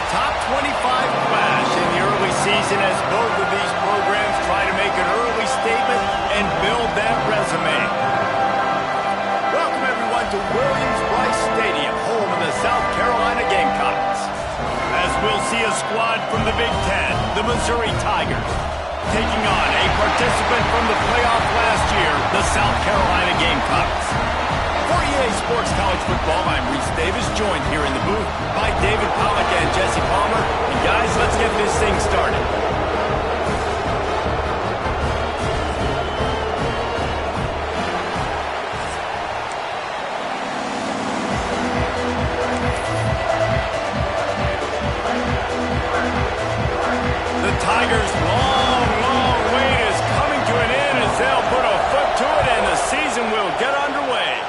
top 25 clash in the early season as both of these programs try to make an early statement and build that resume. Welcome, everyone, to Williams-Brice Stadium, home of the South Carolina Gamecocks. As we'll see a squad from the Big Ten, the Missouri Tigers, taking on a participant from the playoff last year, the South Carolina Gamecocks. For EA Sports College Football, I'm Reese Davis, joined here in the booth by David Pollack and Jesse Palmer. And guys, let's get this thing started. The Tigers' long wait is coming to an end as they'll put a foot to it and the season will get underway.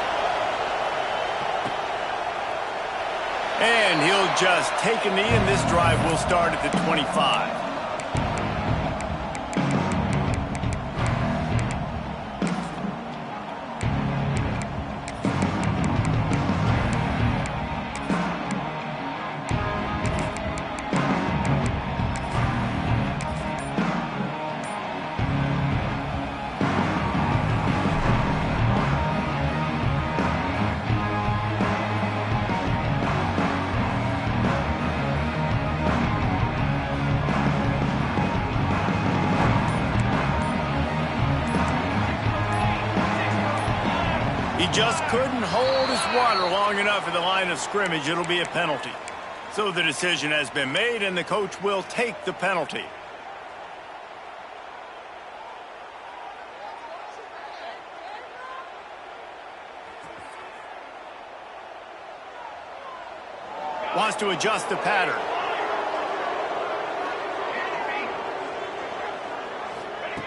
And he'll just take a knee, and this drive will start at the 25. He just couldn't hold his water long enough at the line of scrimmage. It'll be a penalty. So the decision has been made, and the coach will take the penalty. Wants to adjust the pattern.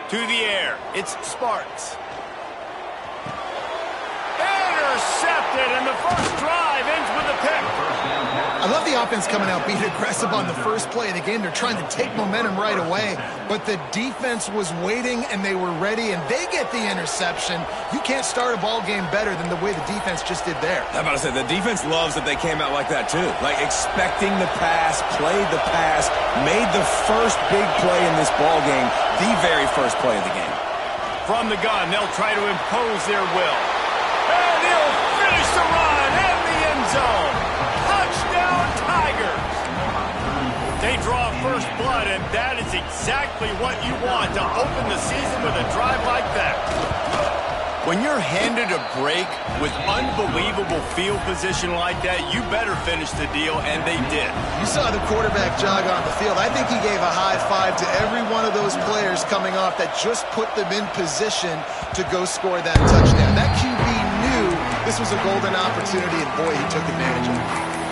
To the air. It's Sparks. Intercepted, and the first drive ends with a pick. I love the offense coming out being aggressive on the first play of the game. They're trying to take momentum right away, but the defense was waiting, and they were ready, and they get the interception. You can't start a ball game better than the way the defense just did there. I'm about to say, the defense loves that they came out like that, too. Like, expecting the pass, played the pass, made the first big play in this ball game, the very first play of the game. From the gun, they'll try to impose their will. And he'll finish the run in the end zone. Touchdown, Tigers. They draw first blood, and that is exactly what you want to open the season with a drive like that. When you're handed a break with unbelievable field position like that, you better finish the deal, and they did. You saw the quarterback jog on the field. I think he gave a high five to every one of those players coming off that just put them in position to go score that touchdown. That QB knew this was a golden opportunity, and boy, he took advantage of it.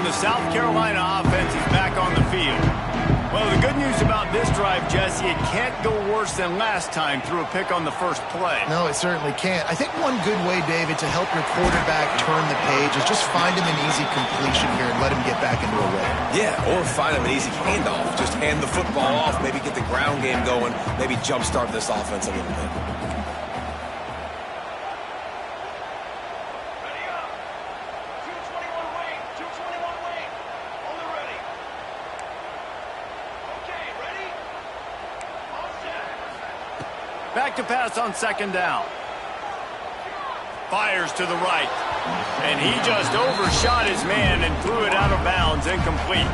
The South Carolina offense is back on the field. Well, the good news about this drive, Jesse, it can't go worse than last time through a pick on the first play. No, it certainly can't. I think one good way, David, to help your quarterback turn the page is just find him an easy completion here and let him get back into a rhythm. Yeah, or find him an easy handoff. Just hand the football off, maybe get the ground game going, maybe jumpstart this offense a little bit. Back to pass on second down. Fires to the right. And he just overshot his man and threw it out of bounds, incomplete.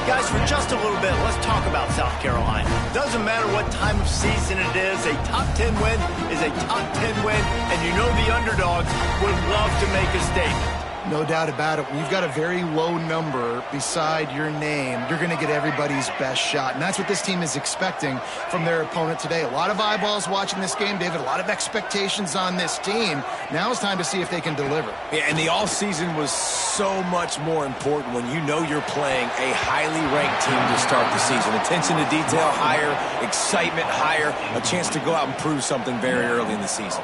Guys, for just a little bit, let's talk about South Carolina. Doesn't matter what time of season it is, a top 10 win is a top 10 win, and you know the underdogs would love to make a statement. No doubt about it. When you've got a very low number beside your name, you're going to get everybody's best shot. And that's what this team is expecting from their opponent today. A lot of eyeballs watching this game, David. A lot of expectations on this team. Now it's time to see if they can deliver. Yeah, and the offseason was so much more important when you know you're playing a highly ranked team to start the season. Attention to detail higher, excitement higher, a chance to go out and prove something very early in the season.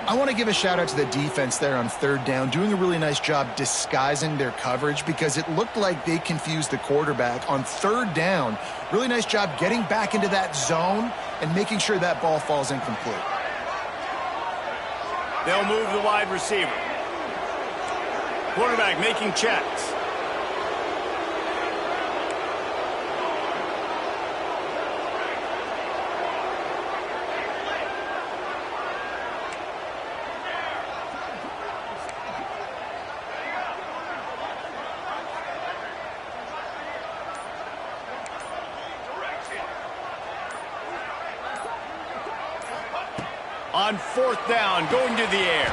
I want to give a shout out to the defense there on third down, doing a really nice job disguising their coverage because it looked like they confused the quarterback on third down. Really nice job getting back into that zone and making sure that ball falls incomplete. They'll move the wide receiver. Quarterback making checks. On fourth down, going to the air.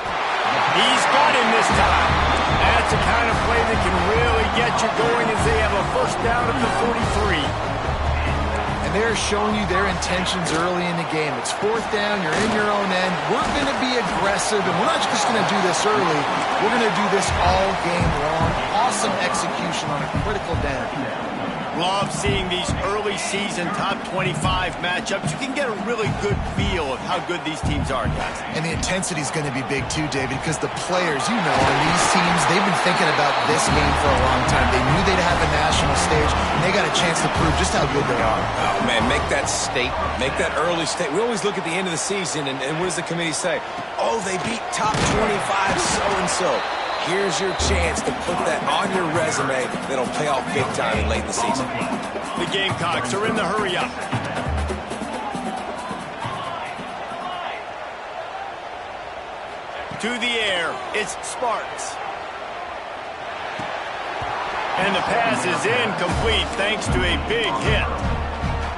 He's got him this time. That's the kind of play that can really get you going as they have a first down at the 43. And they're showing you their intentions early in the game. It's fourth down, you're in your own end. We're going to be aggressive, and we're not just going to do this early. We're going to do this all game long. Awesome execution on a critical down. Love seeing these early season top 25 matchups. You can get a really good feel of how good these teams are, guys. And the intensity is going to be big too, David, because the players, you know, on these teams, they've been thinking about this game for a long time. They knew they'd have a national stage, and they got a chance to prove just how good they are. Oh, man, make that statement. Make that early statement. We always look at the end of the season, and what does the committee say? Oh, they beat top 25 so-and-so. Here's your chance to put that on your resume that'll pay off big time late in the season. The Gamecocks are in the hurry-up. To the air, it's Sparks. And the pass is incomplete thanks to a big hit.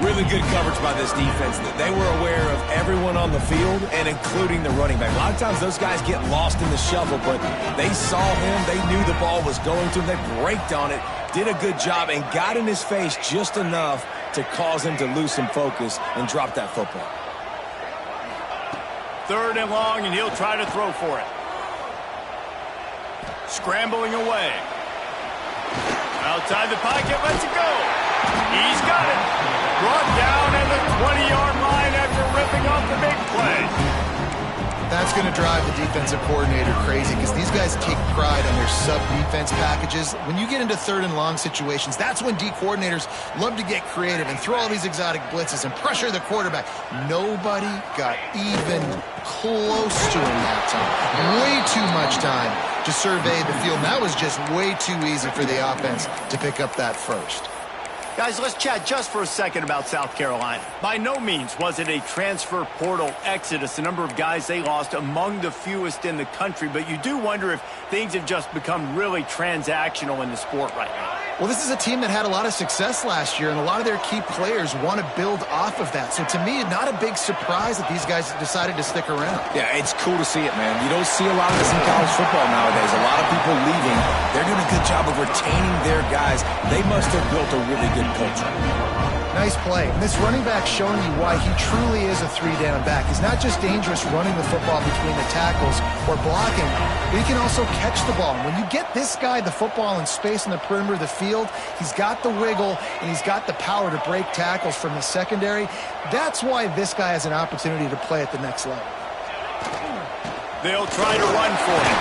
Really good coverage by this defense. They were aware of everyone on the field and including the running back. A lot of times those guys get lost in the shuffle, but they saw him. They knew the ball was going to him. They braked on it, did a good job, and got in his face just enough to cause him to lose some focus and drop that football. Third and long, and he'll try to throw for it. Scrambling away. Outside the pocket, lets it go. He's got it. Brought down at the 20-yard line after ripping off the big play. That's going to drive the defensive coordinator crazy because these guys take pride on their sub-defense packages. When you get into third and long situations, that's when D coordinators love to get creative and throw all these exotic blitzes and pressure the quarterback. Nobody got even close to him that time. Way too much time to survey the field. And that was just way too easy for the offense to pick up that first. Guys, let's chat just for a second about South Carolina. By no means was it a transfer portal exodus. The number of guys they lost among the fewest in the country, but you do wonder if things have just become really transactional in the sport right now. Well, this is a team that had a lot of success last year, and a lot of their key players want to build off of that. So to me, not a big surprise that these guys decided to stick around. Yeah, it's cool to see it, man. You don't see a lot of this in college football nowadays. A lot of people leaving. They're doing a good job of retaining their guys. They must have built a really good culture. Nice play. And this running back showing you why he truly is a three-down back. He's not just dangerous running the football between the tackles or blocking, but he can also catch the ball. And when you get this guy the football in space in the perimeter of the field, he's got the wiggle and he's got the power to break tackles from the secondary. That's why this guy has an opportunity to play at the next level. They'll try to run for him.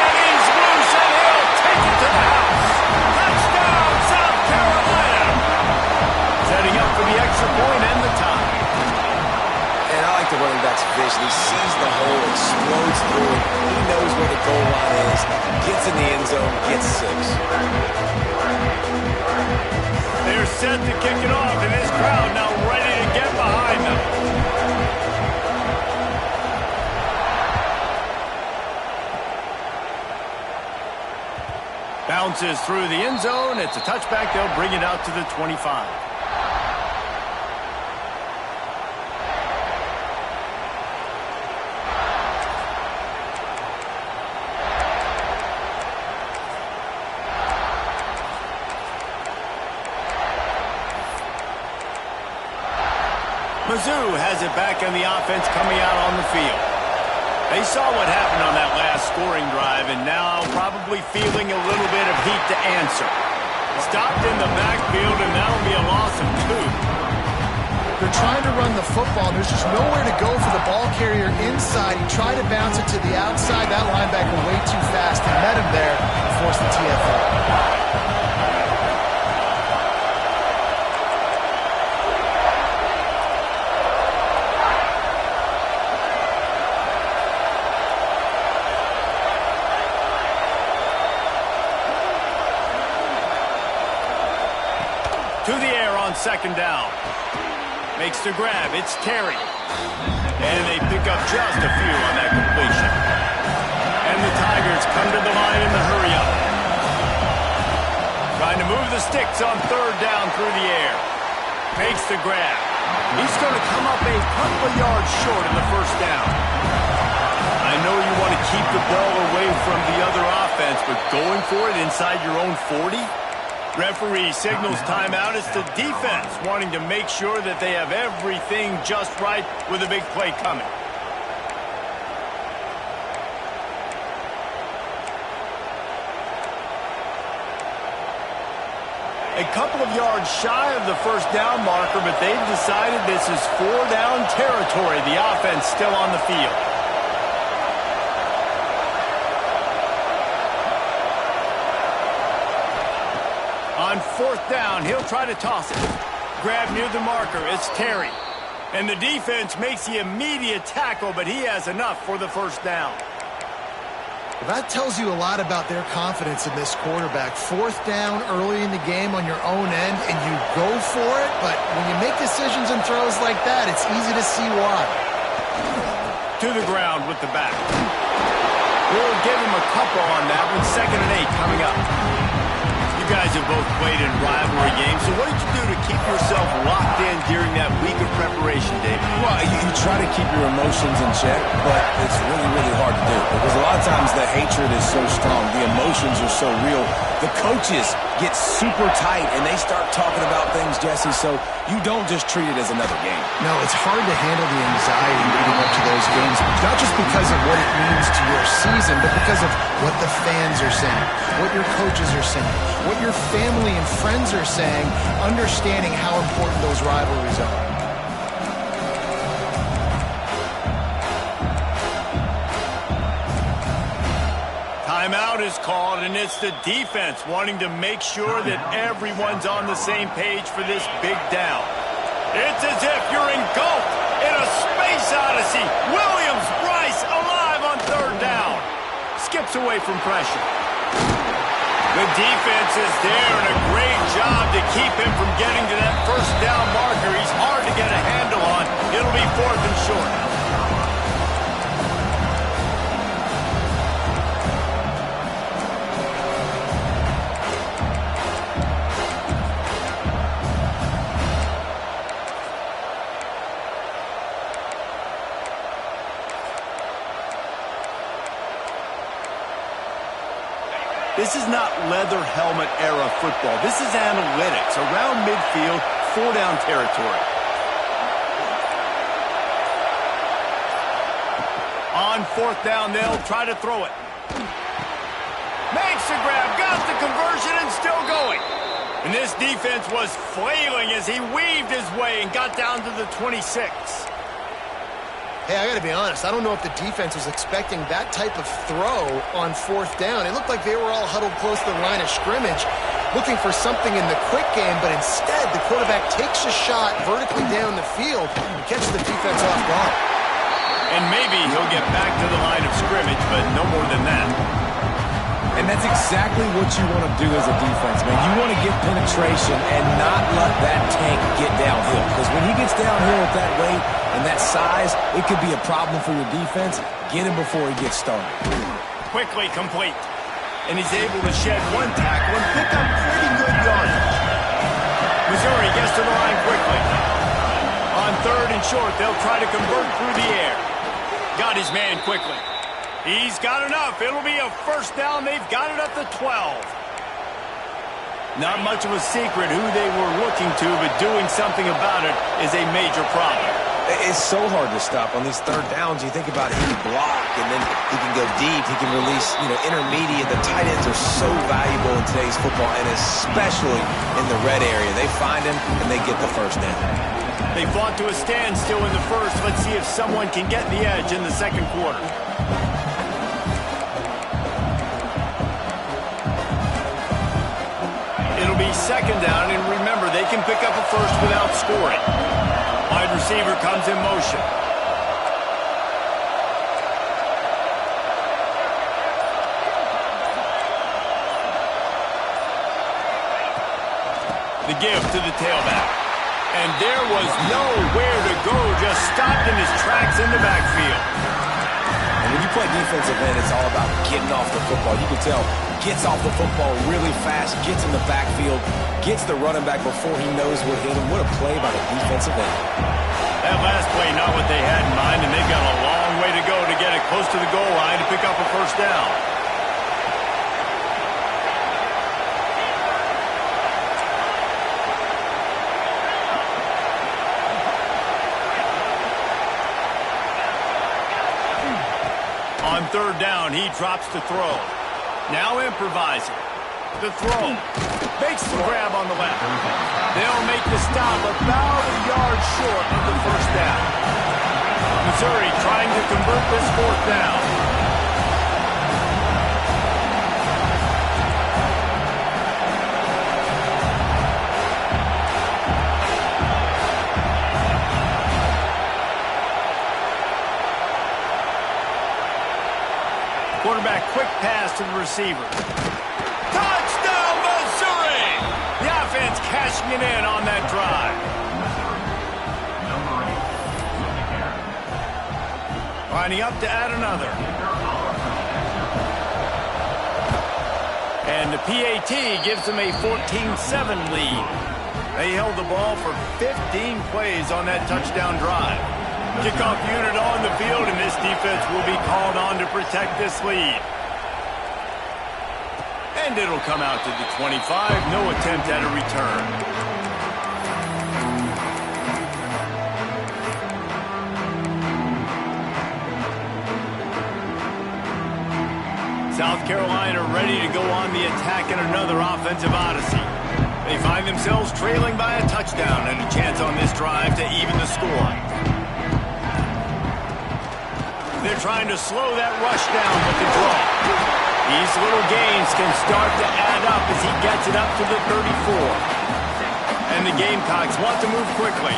And he's loose and he'll take it to the house. Touchdown, South Carolina. Setting up for the extra point and the tie. And I like the running back's vision. He sees the hole, explodes through it. He knows where the goal line is, gets in the end zone, gets 6. They're set to kick it off, and this crowd now ready to get behind them. Bounces through the end zone. It's a touchback. They'll bring it out to the 25. Mizzou has it back on the offense coming out on the field. They saw what happened on that last scoring drive and now probably feeling a little bit of heat to answer. Stopped in the backfield, and that'll be a loss of 2. They're trying to run the football. There's just nowhere to go for the ball carrier inside. He tried to bounce it to the outside. That linebacker way too fast. He met him there and forced the TFL. To the air on second down. Makes the grab. It's Terry. And they pick up just a few on that completion. And the Tigers come to the line in the hurry-up. Trying to move the sticks on third down through the air. Makes the grab. He's going to come up a couple of yards short in the first down. I know you want to keep the ball away from the other offense, but going for it inside your own 40? Referee signals timeout. It's the defense wanting to make sure that they have everything just right with a big play coming. A couple of yards shy of the first down marker, but they've decided this is 4-down territory. The offense still on the field. On fourth down, he'll try to toss it. Grab near the marker. It's Terry. And the defense makes the immediate tackle, but he has enough for the first down. Well, that tells you a lot about their confidence in this quarterback. Fourth down early in the game on your own end, and you go for it, but when you make decisions and throws like that, it's easy to see why. To the ground with the back. We'll give him a couple on that one. 2nd and 8 coming up. You guys have both played in rivalry games, so what did you do to keep yourself locked in during that week of preparation, David? Well, you try to keep your emotions in check, but it's really, really hard to do because a lot of times the hatred is so strong. The emotions are so real. The coaches get super tight, and they start talking about things, Jesse, so you don't just treat it as another game. No, it's hard to handle the anxiety leading up to those games, not just because of what it means to your season, but because of what the fans are saying, what your coaches are saying, what your family and friends are saying, understanding how important those rivalries are. Timeout is called, and it's the defense wanting to make sure that everyone's on the same page for this big down. It's as if you're engulfed in a space odyssey. Williams, Bryce, alive on third down. Skips away from pressure. The defense is there, and a great job to keep him from getting to that first down marker. He's hard to get a handle on. It'll be 4th and short. This is not leather helmet era football. This is analytics. Around midfield, 4-down territory. On 4th down, they'll try to throw it. Makes the grab, got the conversion, and still going. And this defense was flailing as he weaved his way and got down to the 26. Hey, I got to be honest. I don't know if the defense was expecting that type of throw on 4th down. It looked like they were all huddled close to the line of scrimmage, looking for something in the quick game, but instead the quarterback takes a shot vertically down the field and catches the defense off guard. And maybe he'll get back to the line of scrimmage, but no more than that. And that's exactly what you want to do as a defense, man. You want to get penetration and not let that tank get downhill. Because when he gets downhill at that weight and that size, it could be a problem for your defense. Get him before he gets started. Quickly complete. And he's able to shed one tackle and pick up pretty good yardage. Missouri gets to the line quickly. On 3rd and short, they'll try to convert through the air. Got his man quickly. He's got enough. It'll be a first down. They've got it up to 12. Not much of a secret who they were looking to, but doing something about it is a major problem. It's so hard to stop on these 3rd downs. You think about it, he can block, and then he can go deep. He can release, intermediate. The tight ends are so valuable in today's football, and especially in the red area. They find him, and they get the first down. They fought to a standstill in the first. Let's see if someone can get the edge in the second quarter. It'll be 2nd down, and remember, they can pick up a first without scoring. Wide receiver comes in motion. The give to the tailback. And there was nowhere to go, just stopped in his tracks in the backfield. And when you play defensive end, it's all about getting off the football. You can tell, gets off the football really fast, gets in the backfield, gets the running back before he knows what hit him. What a play by the defensive end. That last play, not what they had in mind, and they've got a long way to go to get it close to the goal line to pick up a first down. On third down, he drops to throw. Now improvising. The throw. Makes the grab on the left. They'll make the stop about a yard short of the first down. Missouri trying to convert this fourth down. Quarterback, quick pass to the receiver. Touchdown, Missouri! The offense cashing it in on that drive. Lining up to add another. And the PAT gives them a 14-7 lead. They held the ball for 15 plays on that touchdown drive. Kickoff unit on the field, and this defense will be called on to protect this lead. And it'll come out to the 25. No attempt at a return. South Carolina ready to go on the attack in another offensive odyssey. They find themselves trailing by a touchdown and a chance on this drive to even the score. They're trying to slow that rush down with the draw. These little gains can start to add up as he gets it up to the 34. And the Gamecocks want to move quickly.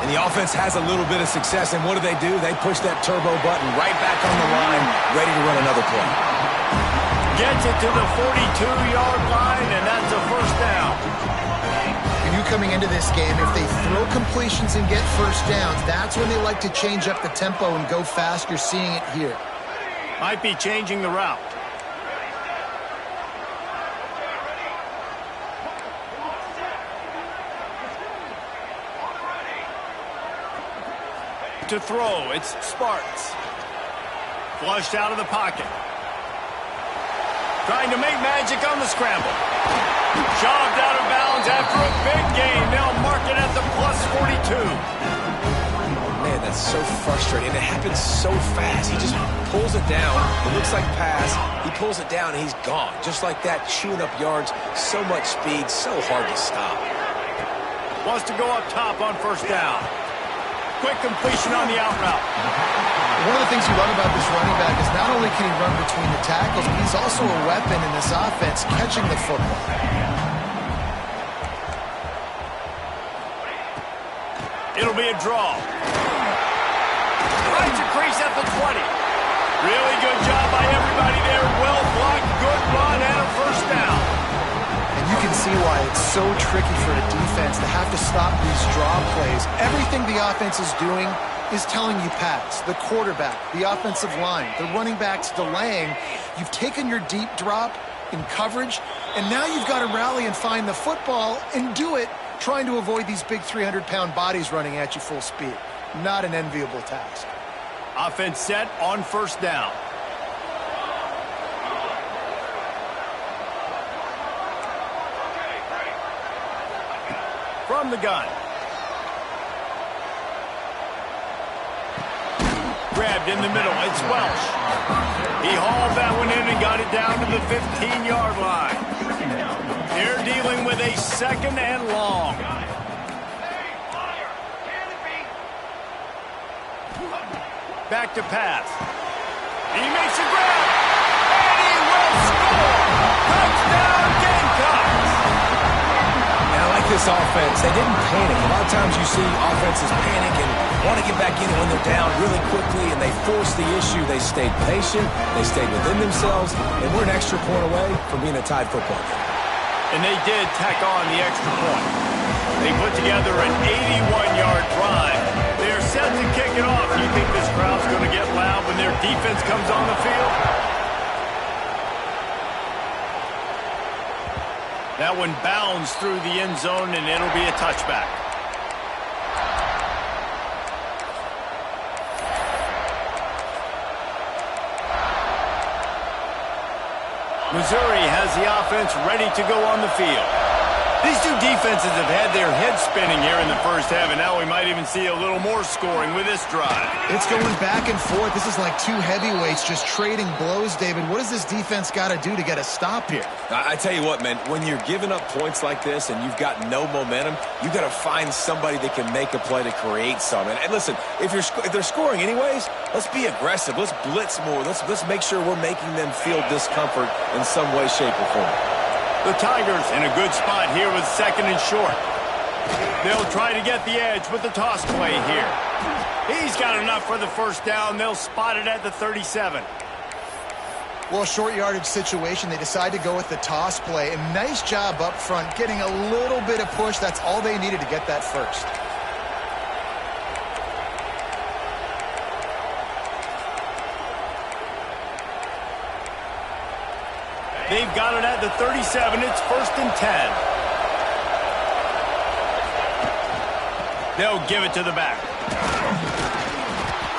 And the offense has a little bit of success, and what do? They push that turbo button right back on the line, ready to run another play. Gets it to the 42-yard line, and that's a first down. You coming into this game, if they throw completions and get first downs, that's when they like to change up the tempo and go fast. You're seeing it here. Might be changing the route. To throw, it's Sparks. Flushed out of the pocket. Trying to make magic on the scramble. Shoved out of bounds after a big gain. They'll mark it at the plus 42. Man, that's so frustrating. It happens so fast. He just pulls it down. It looks like pass. He pulls it down, and he's gone. Just like that, chewing up yards. So much speed, so hard to stop. Wants to go up top on first down. Quick completion on the out route. One of the things you love about this running back is not only can he run between the tackles, but he's also a weapon in this offense catching the football. It'll be a draw. Finds a crease at the 20. Really good job by everybody there. Well blocked, good run, and a first down. And you can see why it's so tricky for a defense to have to stop these draw plays. Everything the offense is doing is telling you pass. The quarterback, the offensive line, the running backs delaying. You've taken your deep drop in coverage, and now you've got to rally and find the football and do it trying to avoid these big 300-pound bodies running at you full speed. Not an enviable task. Offense set on first down. From the gun. Grabbed in the middle. It's Welsh. He hauled that one in and got it down to the 15-yard line. They're dealing with a second and long. Back to pass. He makes a grab. And he will score. Touchdown, Gamecocks. And I like this offense. They didn't panic. A lot of times you see offenses panic and want to get back in it when they're down really quickly, and they forced the issue. They stayed patient. They stayed within themselves, and we're an extra point away from being a tied football game. And they did tack on the extra point. They put together an 81-yard drive. They're set to kick it off. Do you think this crowd's going to get loud when their defense comes on the field? That one bounds through the end zone, and it'll be a touchback. Missouri has the offense ready to go on the field. These two defenses have had their heads spinning here in the first half, and now we might even see a little more scoring with this drive. It's going back and forth. This is like two heavyweights just trading blows, David. What does this defense got to do to get a stop here? I tell you what, man, when you're giving up points like this and you've got no momentum, you got to find somebody that can make a play to create some. And listen, if they're scoring anyways, let's be aggressive. Let's blitz more. Let's make sure we're making them feel discomfort in some way, shape, or form. The Tigers in a good spot here with second and short. They'll try to get the edge with the toss play here. He's got enough for the first down. They'll spot it at the 37. Well, short yardage situation, they decide to go with the toss play. And nice job up front, getting a little bit of push. That's all they needed to get that first. They've got it at the 37. It's 1st and 10. They'll give it to the back.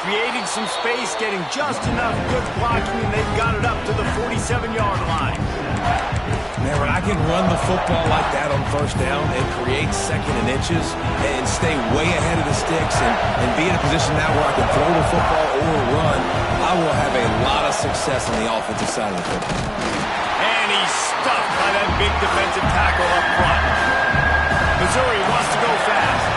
Creating some space, getting just enough good blocking, and they've got it up to the 47-yard line. Man, when I can run the football like that on first down and create second and inches and stay way ahead of the sticks and be in a position now where I can throw the football or run, I will have a lot of success on the offensive side of the football. And he's stuffed by that big defensive tackle up front. Missouri wants to go fast.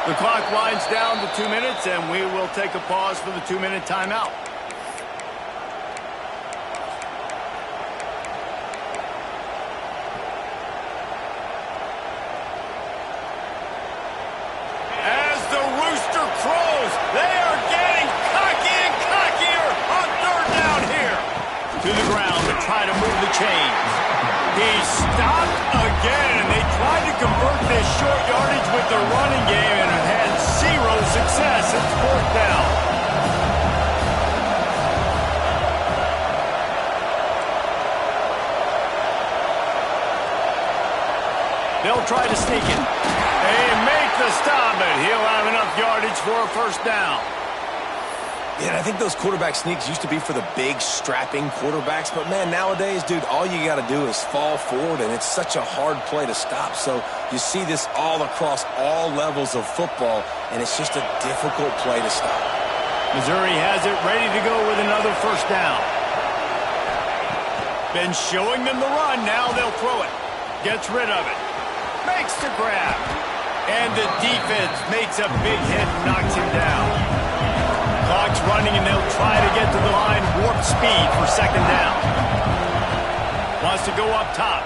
The clock winds down to 2 minutes, and we will take a pause for the 2-minute timeout. As the rooster crows, they are getting cocky and cockier on third down here. To the ground to try to move the chains. He's stopped again, and they tried to convert this short yardage with their running game and have had zero success. It's 4th down. They'll try to sneak it. They make the stop, but he'll have enough yardage for a 1st down. Yeah, I think those quarterback sneaks used to be for the big, strapping quarterbacks. But, man, nowadays, dude, all you got to do is fall forward, and it's such a hard play to stop. So you see this all across all levels of football, and it's just a difficult play to stop. Missouri has it ready to go with another 1st down. Been showing them the run. Now they'll throw it. Gets rid of it. Makes the grab. And the defense makes a big hit and knocks him down. Clock's running, and they'll try to get to the line warp speed for 2nd down. Wants to go up top.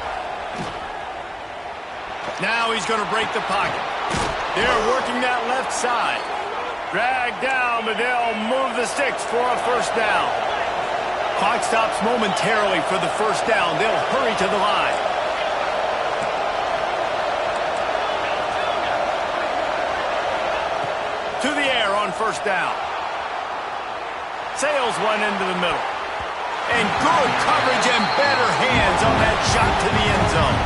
Now he's going to break the pocket. They're working that left side. Drag down, but they'll move the sticks for a 1st down. Clock stops momentarily for the 1st down. They'll hurry to the line. To the air on 1st down. Sails one into the middle. And good coverage and better hands on that shot to the end zone.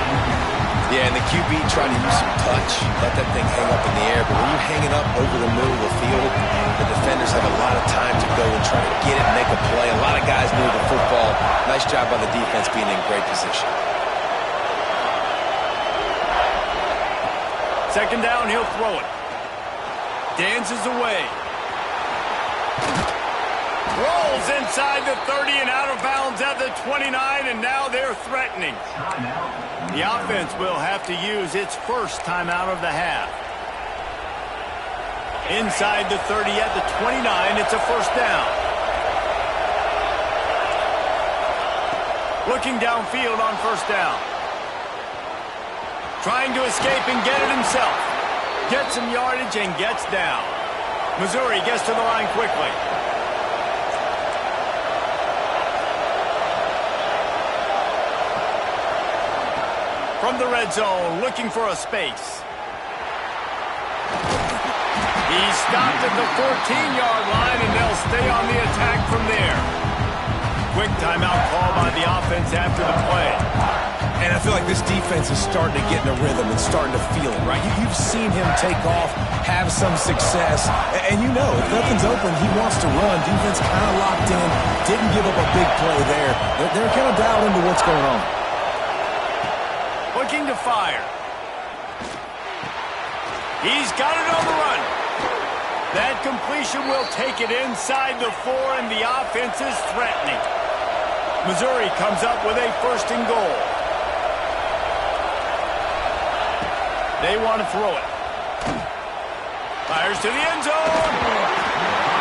Yeah, and the QB tried to use some touch, let that thing hang up in the air. But when you're hanging up over the middle of the field, the defenders have a lot of time to go and try to get it and make a play. A lot of guys near the football. Nice job by the defense being in great position. 2nd down, he'll throw it. Dances away. Rolls inside the 30 and out of bounds at the 29, and now they're threatening. The offense will have to use its 1st timeout of the half. Inside the 30 at the 29, it's a 1st down. Looking downfield on first down. Trying to escape and get it himself. Gets some yardage and gets down. Missouri gets to the line quickly. From the red zone, looking for a space. He's stopped at the 14-yard line, and they'll stay on the attack from there. Quick timeout call by the offense after the play. And I feel like this defense is starting to get in a rhythm and starting to feel it, right? You've seen him take off, have some success, and you know, if nothing's open, he wants to run. Defense kind of locked in, didn't give up a big play there. They're kind of dialed into what's going on. Looking to fire. He's got it on the run. That completion will take it inside the 4, and the offense is threatening. Missouri comes up with a first and goal. They want to throw it. Fires to the end zone.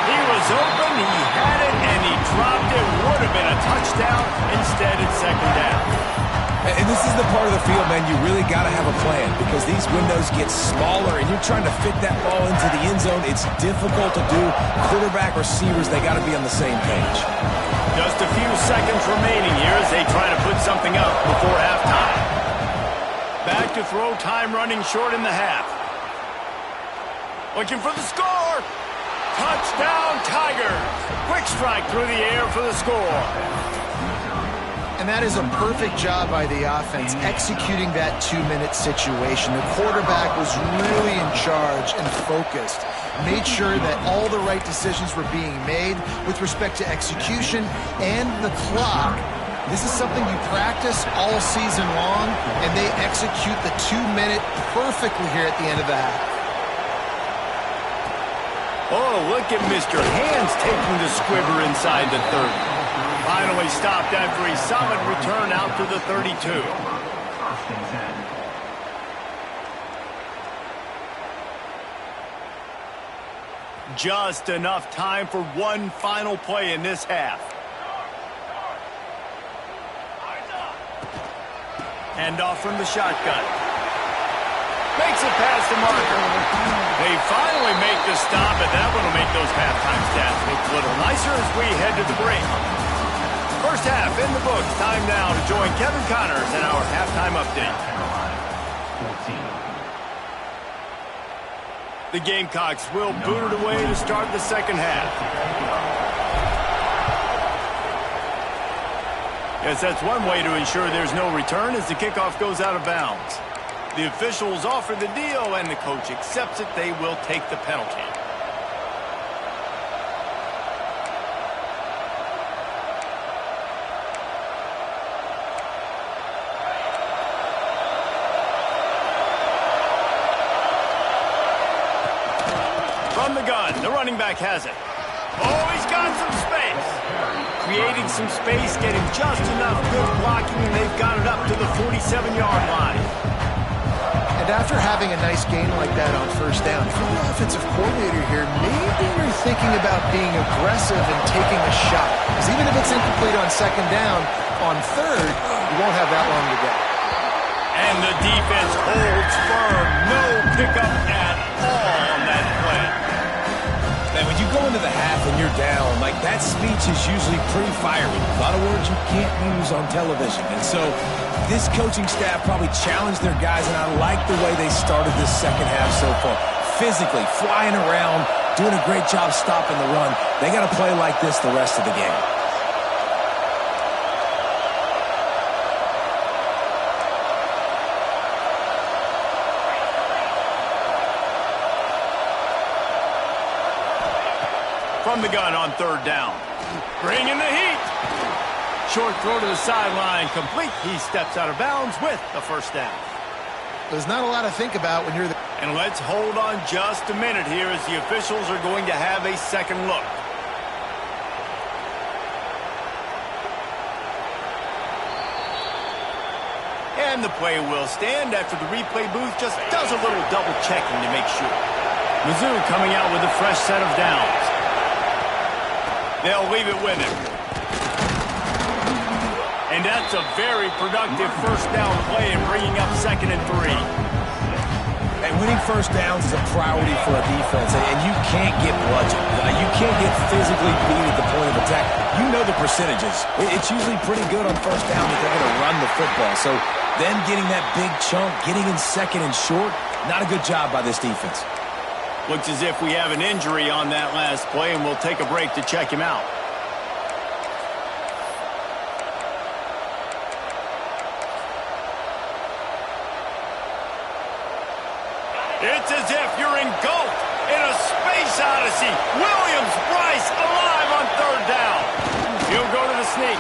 He was open, he had it, and he dropped it. Would have been a touchdown. Instead, it's second down. And this is the part of the field, man, you really got to have a plan because these windows get smaller and you're trying to fit that ball into the end zone. It's difficult to do. Quarterback, receivers, they got to be on the same page. Just a few seconds remaining here as they try to put something up before halftime. Back to throw, time running short in the half. Looking for the score. Touchdown, Tigers. Quick strike through the air for the score. And that is a perfect job by the offense, executing that 2-minute situation. The quarterback was really in charge and focused. Made sure that all the right decisions were being made with respect to execution and the clock. This is something you practice all season long, and they execute the 2-minute perfectly here at the end of the half. Oh, look at Mr. Hands taking the squibber inside the 30. Finally stopped after a solid return out to the 32. Just enough time for one final play in this half. Handoff from the shotgun. Makes it past the marker. They finally make the stop, and that one will make those halftime stats look a little nicer as we head to the break. First half in the books. Time now to join Kevin Connors in our halftime update. The Gamecocks will boot it away to start the second half. Yes, that's one way to ensure there's no return as the kickoff goes out of bounds. The officials offer the deal, and the coach accepts it. They will take the penalty. From the gun, the running back has it. Oh, he's got some space. Creating some space, getting just enough good blocking, and they've got it up to the 47-yard line. And after having a nice gain like that on first down, if you're the offensive coordinator here, maybe you're thinking about being aggressive and taking a shot. Because even if it's incomplete on second down, on third, you won't have that long to go. And the defense holds firm. No pickup at all on that play. Man, when you go into the half and you're down, like that speech is usually pretty fiery. A lot of words you can't use on television. And so this coaching staff probably challenged their guys, and I like the way they started this second half so far. Physically, flying around, doing a great job stopping the run. They got to play like this the rest of the game. From the gun on third down. Bringing the heat. Short throw to the sideline. Complete. He steps out of bounds with the first down. There's not a lot to think about when you're the... And let's hold on just a minute here as the officials are going to have a second look. And the play will stand after the replay booth just does a little double checking to make sure. Mizzou coming out with a fresh set of downs. They'll leave it with him. And And that's a very productive first down play and bringing up 2nd and 3. And winning first downs is a priority for a defense, and you can't get bludgeoned. You can't get physically beat at the point of attack. You know the percentages. It's usually pretty good on first down that they're going to run the football. So then getting that big chunk, getting in 2nd and short, not a good job by this defense. Looks as if we have an injury on that last play, and we'll take a break to check him out. It's as if you're engulfed in a space odyssey. Williams-Brice alive on 3rd down. He'll go to the sneak.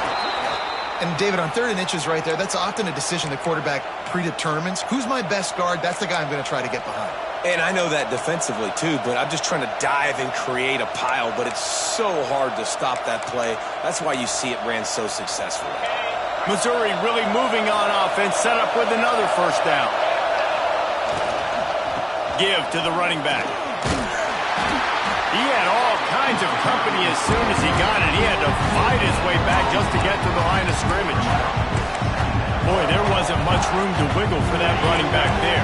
And David, on 3rd and inches right there, that's often a decision the quarterback predetermines. Who's my best guard? That's the guy I'm going to try to get behind. And I know that defensively too, but I'm just trying to dive and create a pile, but it's so hard to stop that play. That's why you see it ran so successfully. Missouri really moving on offense, set up with another first down. Give to the running back. He had all kinds of company as soon as he got it. He had to fight his way back just to get to the line of scrimmage. Boy, there wasn't much room to wiggle for that running back there.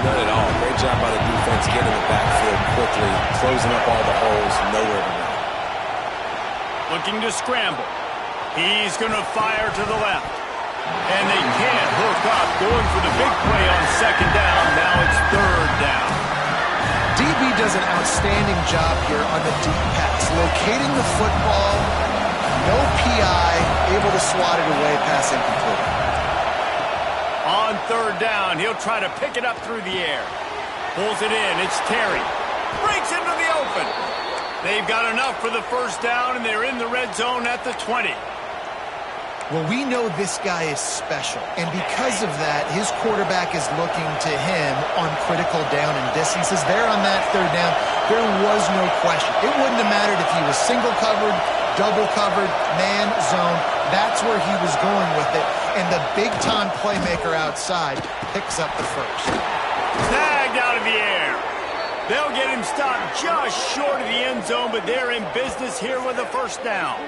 None at all. Great job by the defense getting the backfield quickly, closing up all the holes, nowhere to run. Looking to scramble. He's going to fire to the left. And they can't hook up, going for the big play on 2nd down. Now it's 3rd down. DB does an outstanding job here on the deep pass, locating the football, no PI, able to swat it away, pass incomplete. On 3rd down, he'll try to pick it up through the air. Pulls it in, it's Terry. Breaks into the open. They've got enough for the first down, and they're in the red zone at the 20. Well, we know this guy is special, and because of that, his quarterback is looking to him on critical down and distances. There on that 3rd down, there was no question. It wouldn't have mattered if he was single covered, double covered, man, zone. That's where he was going with it, and the big-time playmaker outside picks up the first. Tagged out of the air. They'll get him stopped just short of the end zone, but they're in business here with a first down.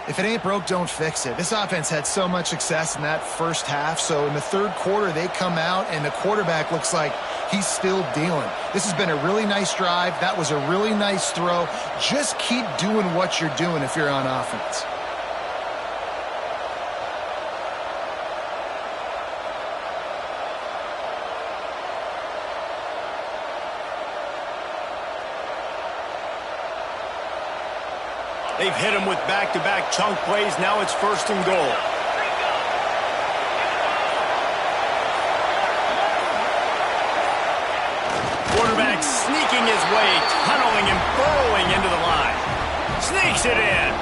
If it ain't broke, don't fix it. This offense had so much success in that first half, so in the 3rd quarter, they come out, and the quarterback looks like he's still dealing. This has been a really nice drive. That was a really nice throw. Just keep doing what you're doing if you're on offense. They've hit him with back-to-back chunk plays. Now it's 1st and goal. Quarterback sneaking his way, tunneling and burrowing into the line. Sneaks it in.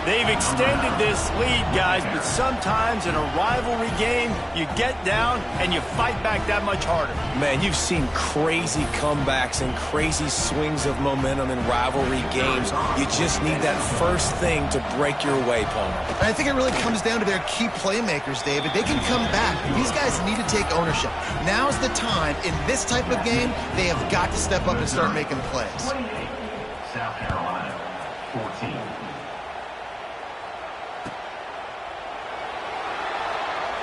They've extended this lead, guys, but sometimes in a rivalry game, you get down and you fight back that much harder. Man, you've seen crazy comebacks and crazy swings of momentum in rivalry games. You just need that first thing to break your way, Palmer. And I think it really comes down to their key playmakers, David. They can come back. These guys need to take ownership. Now's the time. In this type of game, they have got to step up and start making plays. South Carolina, 14.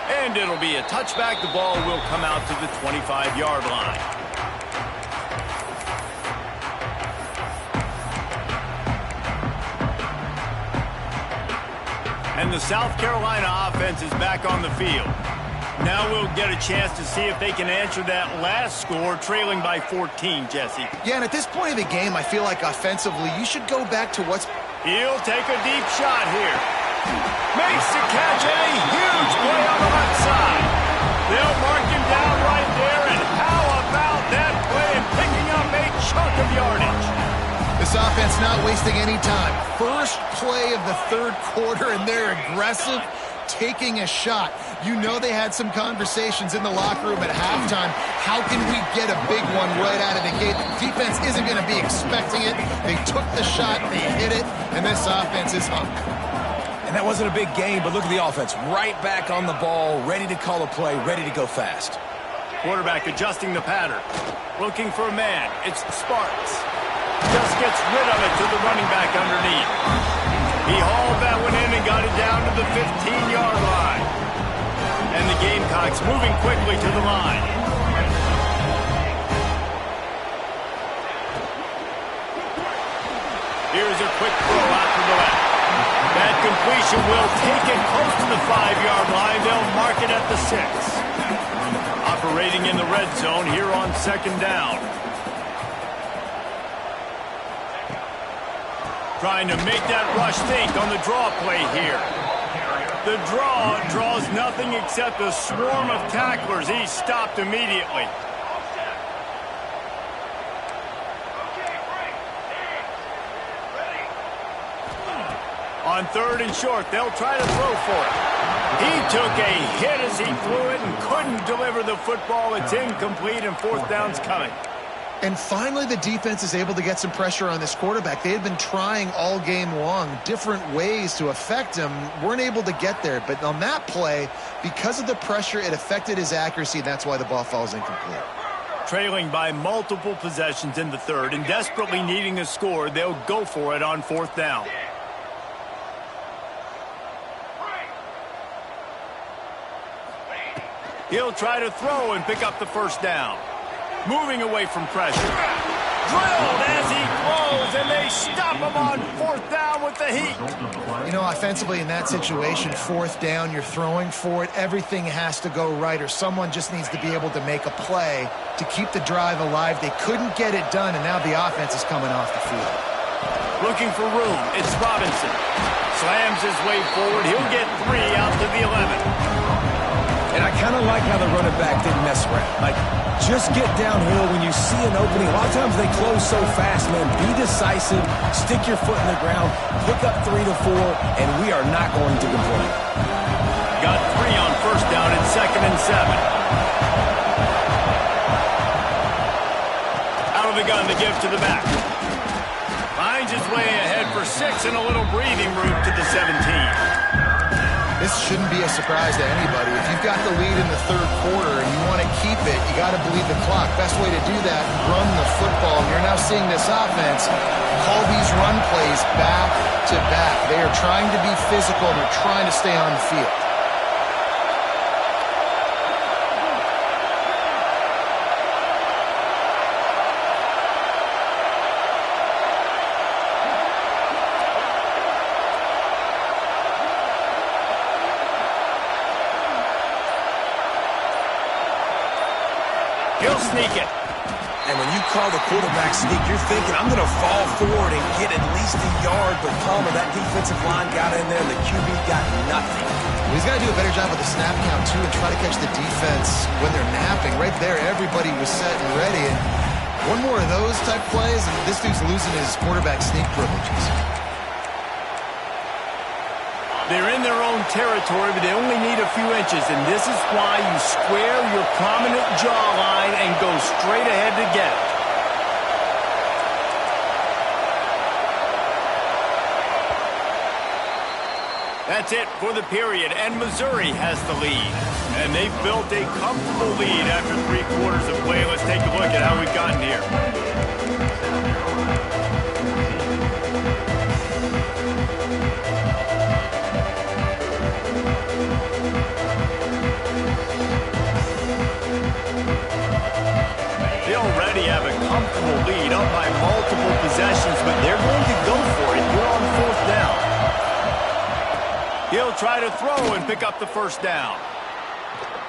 And it'll be a touchback. The ball will come out to the 25-yard line. And the South Carolina offense is back on the field. Now we'll get a chance to see if they can answer that last score, trailing by 14, Jesse. Yeah, and at this point of the game, I feel like offensively, you should go back to what's... He'll take a deep shot here. Makes the catch, and a huge play on the left side. They'll mark him down right there, and how about that play and picking up a chunk of yardage? This offense not wasting any time. First play of the 3rd quarter, and they're aggressive, taking a shot. You know they had some conversations in the locker room at halftime. How can we get a big one right out of the gate? The defense isn't going to be expecting it. They took the shot, they hit it, and this offense is hungry. And that wasn't a big game, but look at the offense. Right back on the ball, ready to call a play, ready to go fast. Quarterback adjusting the pattern. Looking for a man. It's Sparks. Just gets rid of it to the running back underneath. He hauled that one in and got it down to the 15-yard line. And the Gamecocks moving quickly to the line. Here's a quick throw out to the left. That completion will take it close to the 5-yard line. They'll mark it at the 6. Operating in the red zone here on 2nd down. Trying to make that rush think on the draw play here. The draw draws nothing except a swarm of tacklers. He's stopped immediately. On 3rd and short, they'll try to throw for it. He took a hit as he threw it and couldn't deliver the football. It's incomplete, and 4th down's coming. And finally, the defense is able to get some pressure on this quarterback. They had been trying all game long different ways to affect him. Weren't able to get there. But on that play, because of the pressure, it affected his accuracy, and that's why the ball falls incomplete. Trailing by multiple possessions in the 3rd and desperately needing a score, they'll go for it on 4th down. He'll try to throw and pick up the 1st down. Moving away from pressure. Drilled as he throws, and they stop him on 4th down with the heat. You know, offensively in that situation, 4th down, you're throwing for it. Everything has to go right, or someone just needs to be able to make a play to keep the drive alive. They couldn't get it done, and now the offense is coming off the field. Looking for room. It's Robinson. Slams his way forward. He'll get 3 out to the 11. And I kind of like how the running back didn't mess around. Like, just get downhill when you see an opening. A lot of times they close so fast, man. Be decisive, stick your foot in the ground, pick up 3 to 4, and we are not going to complain. Got 3 on 1st down and 2nd and 7. Out of the gun to give to the back. Finds his way ahead for 6 and a little breathing room to the 17. This shouldn't be a surprise to anybody. If you've got the lead in the 3rd quarter and you want to keep it, you got to bleed the clock. Best way to do that, run the football. And you're now seeing this offense call these run plays back to back. They are trying to be physical and they're trying to stay on the field. He'll sneak it. And when you call the quarterback sneak, you're thinking, I'm going to fall forward and get at least a yard. But Palmer, that defensive line got in there, and the QB got nothing. He's got to do a better job with the snap count, too, and try to catch the defense when they're napping. Right there, everybody was set and ready. And one more of those type plays, and this dude's losing his quarterback sneak privileges. They're in their own territory, but they only need a few inches, and this is why you square your prominent jawline and go straight ahead to get it. That's it for the period, and Missouri has the lead. And they've built a comfortable lead after 3 quarters of play. Let's take a look at how we've gotten here. They already have a comfortable lead up by multiple possessions, but they're going to go for it here on 4th down. He'll try to throw and pick up the 1st down.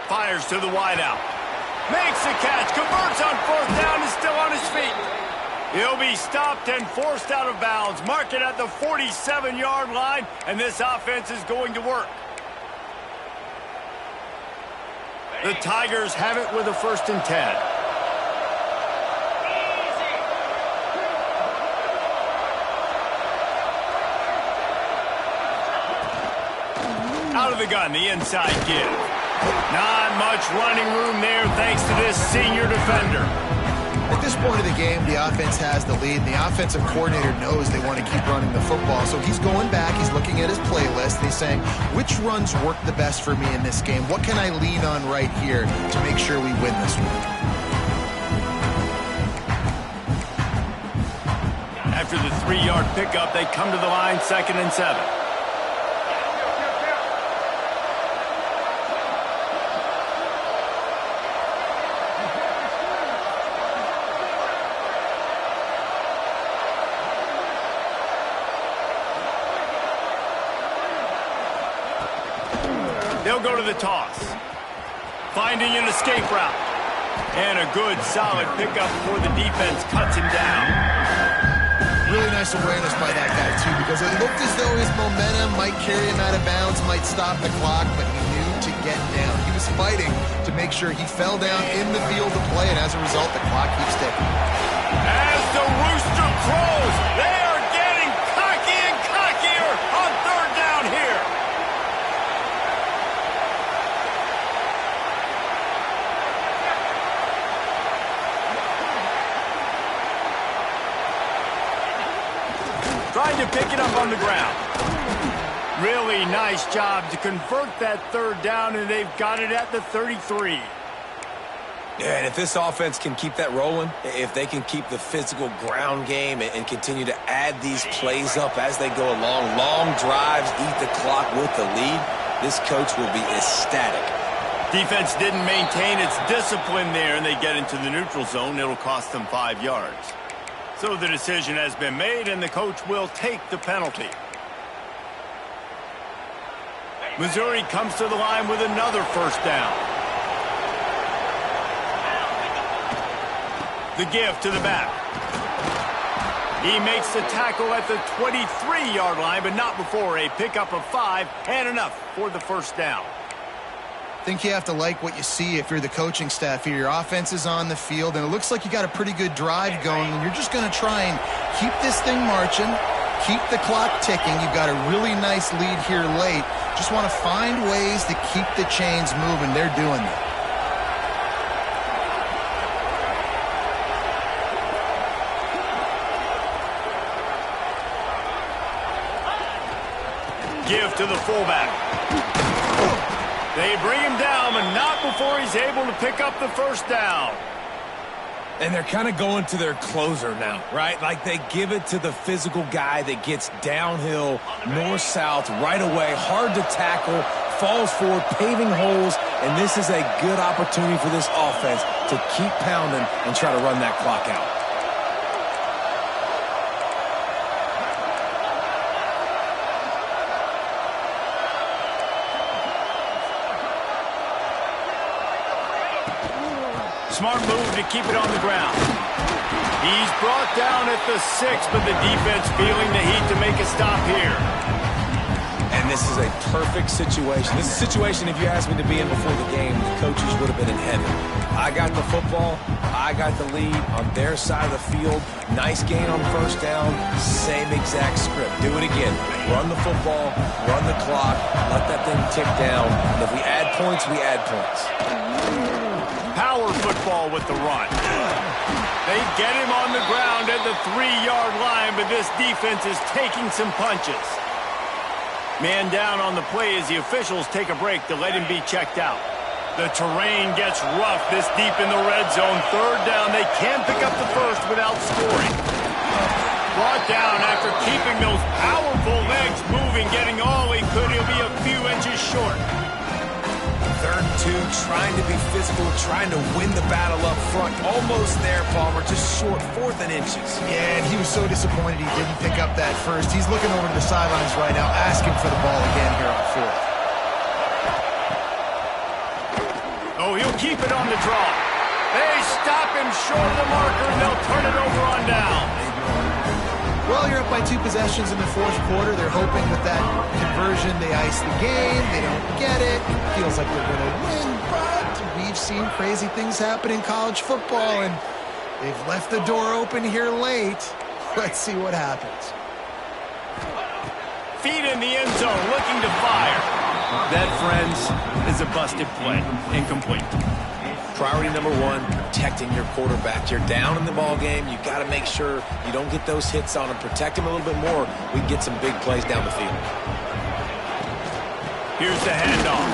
Fires to the wideout. Makes the catch, converts on 4th down, is still on his feet. He'll be stopped and forced out of bounds. Mark it at the 47-yard line, and this offense is going to work. The Tigers have it with a 1st and 10. Out of the gun, the inside give. Not much running room there thanks to this senior defender. At this point of the game, the offense has the lead, and the offensive coordinator knows they want to keep running the football. So he's going back, he's looking at his playlist, and he's saying, which runs work the best for me in this game? What can I lean on right here to make sure we win this one? After the 3-yard pickup, they come to the line 2nd and 7. They'll go to the toss. Finding an escape route. And a good, solid pickup before the defense cuts him down. Really nice awareness by that guy, too, because it looked as though his momentum might carry him out of bounds, might stop the clock, but he knew to get down. He was fighting to make sure he fell down in the field to play, and as a result, the clock keeps ticking. As the rooster crows, they are getting cocky and cockier on 3rd down here. Trying to pick it up on the ground. Really nice job to convert that 3rd down, and they've got it at the 33. Yeah, and if this offense can keep that rolling, if they can keep the physical ground game and continue to add these plays up as they go along, long drives, eat the clock with the lead, this coach will be ecstatic. Defense didn't maintain its discipline there, and they get into the neutral zone. It'll cost them 5 yards. So the decision has been made, and the coach will take the penalty. Missouri comes to the line with another 1st down. The give to the back. He makes the tackle at the 23-yard line, but not before a pickup of 5 and enough for the 1st down. I think you have to like what you see if you're the coaching staff here. Your offense is on the field, and it looks like you got a pretty good drive going, and you're just going to try and keep this thing marching, keep the clock ticking. You've got a really nice lead here late. Just want to find ways to keep the chains moving. They're doing that. Give to the fullback. They bring him down, but not before he's able to pick up the 1st down. And they're kind of going to their closer now, right? Like they give it to the physical guy that gets downhill, north-south, right away, hard to tackle, falls forward, paving holes, and this is a good opportunity for this offense to keep pounding and try to run that clock out. Smart move to keep it on the ground. He's brought down at the 6, but the defense feeling the heat to make a stop here. And this is a perfect situation. This is a situation, if you asked me to be in before the game, the coaches would have been in heaven. I got the football. I got the lead on their side of the field. Nice gain on 1st down. Same exact script. Do it again. Run the football, run the clock, let that thing tick down. And if we add points, we add points. Power football with the run. They get him on the ground at the 3-yard line, but this defense is taking some punches. Man down on the play as the officials take a break to let him be checked out. The terrain gets rough this deep in the red zone. 3rd down. They can't pick up the 1st without scoring. Brought down after keeping those powerful legs moving, getting all he could. He'll be a few inches short. 3rd and 2, trying to be physical, trying to win the battle up front. Almost there, Palmer, just short, 4th and inches. Yeah, and he was so disappointed he didn't pick up that 1st. He's looking over to the sidelines right now, asking for the ball again here on 4th. Oh, he'll keep it on the draw. They stop him short of the marker, and they'll turn it over on down. Well, you're up by 2 possessions in the 4th quarter. They're hoping with that conversion they ice the game. They don't get it. It feels like they're going to win, but we've seen crazy things happen in college football, and they've left the door open here late. Let's see what happens. Feet in the end zone, looking to fire. That, friends, is a busted play. Incomplete. Priority number 1, protecting your quarterback. You're down in the ball game. You got to make sure you don't get those hits on him. Protect him a little bit more. We can get some big plays down the field. Here's the handoff.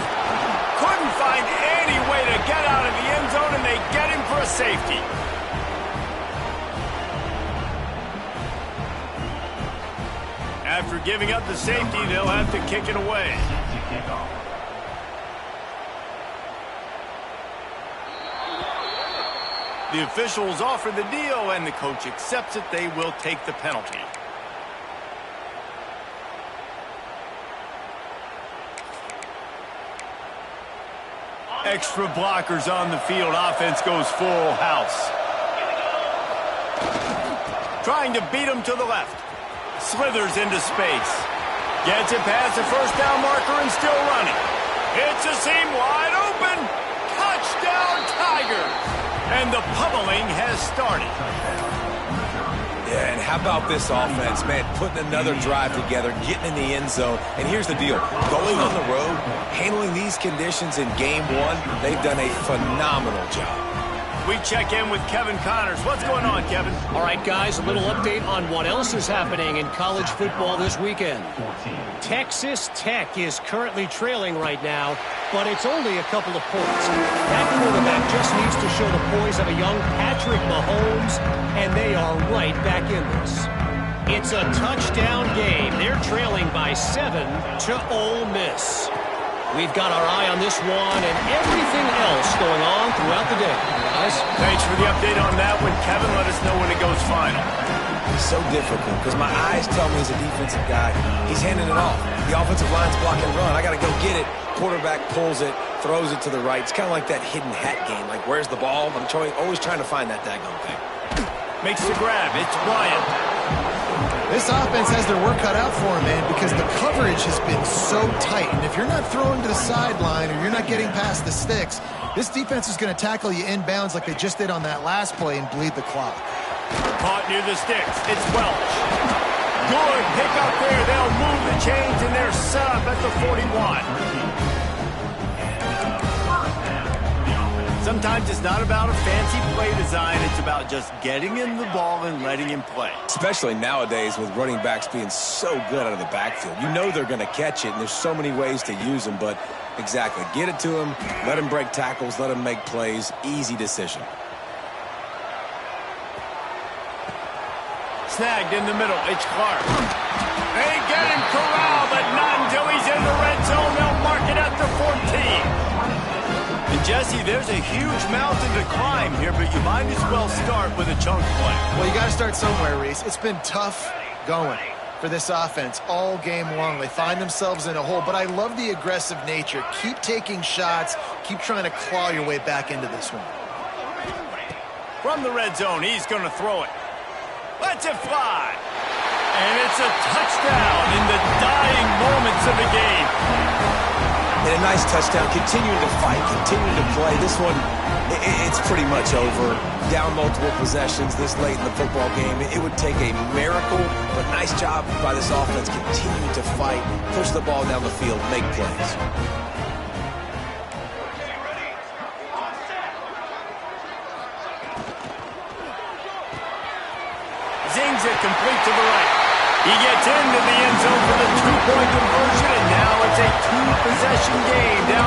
Couldn't find any way to get out of the end zone, and they get him for a safety. After giving up the safety, they'll have to kick it away. The officials offer the deal, and the coach accepts it. They will take the penalty. Extra blockers on the field. Offense goes full house. Trying to beat him to the left. Slithers into space. Gets it past the first down marker and still running. It's a seam wide open. Touchdown Tigers. And the pummeling has started. Yeah, and how about this offense, man? Putting another drive together, getting in the end zone. And here's the deal. Going on the road, handling these conditions in game one, they've done a phenomenal job. We check in with Kevin Connors. What's going on, Kevin? All right, guys, a little update on what else is happening in college football this weekend. Texas Tech is currently trailing right now, but it's only a couple of points. That quarterback just needs to show the poise of a young Patrick Mahomes, and they are right back in this. It's a touchdown game. They're trailing by 7 to Ole Miss. We've got our eye on this one and everything else going on throughout the day, guys. Thanks for the update on that one, Kevin. Let us know when it goes final. It's so difficult because my eyes tell me he's a defensive guy. He's handing it off. The offensive line's blocking run. I got to go get it. Quarterback pulls it, throws it to the right. It's kind of like that hidden hat game. Like, where's the ball? I'm always trying to find that daggone thing. Makes the grab. It's Bryant. This offense has their work cut out for them, man, because the coverage has been so tight. And if you're not throwing to the sideline or you're not getting past the sticks, this defense is going to tackle you inbounds like they just did on that last play and bleed the clock. Caught near the sticks. It's Welch. Good pick up there. They'll move the chains, and they're set up at the 41. Sometimes it's not about a fancy play design. It's about just getting in the ball and letting him play. Especially nowadays with running backs being so good out of the backfield. You know they're going to catch it, and there's so many ways to use them. But exactly, get it to them, let them break tackles, let them make plays. Easy decision. Snagged in the middle. It's Clark. They get him corralled, but not until he's in the red zone. They'll mark it at the 14. And Jesse, there's a huge mountain to climb here, but you might as well start with a chunk play. Well, you got to start somewhere, Reese. It's been tough going for this offense all game long. They find themselves in a hole, but I love the aggressive nature. Keep taking shots. Keep trying to claw your way back into this one. From the red zone, he's going to throw it. Lets it fly. And it's a touchdown in the dying moments of the game. And a nice touchdown, continuing to fight, continuing to play. This one, it's pretty much over. Down multiple possessions this late in the football game. It would take a miracle, but nice job by this offense continuing to fight, push the ball down the field, make plays. Zings it complete to the right. He gets into the end zone for the two-point conversion, and now it's a two-possession game, down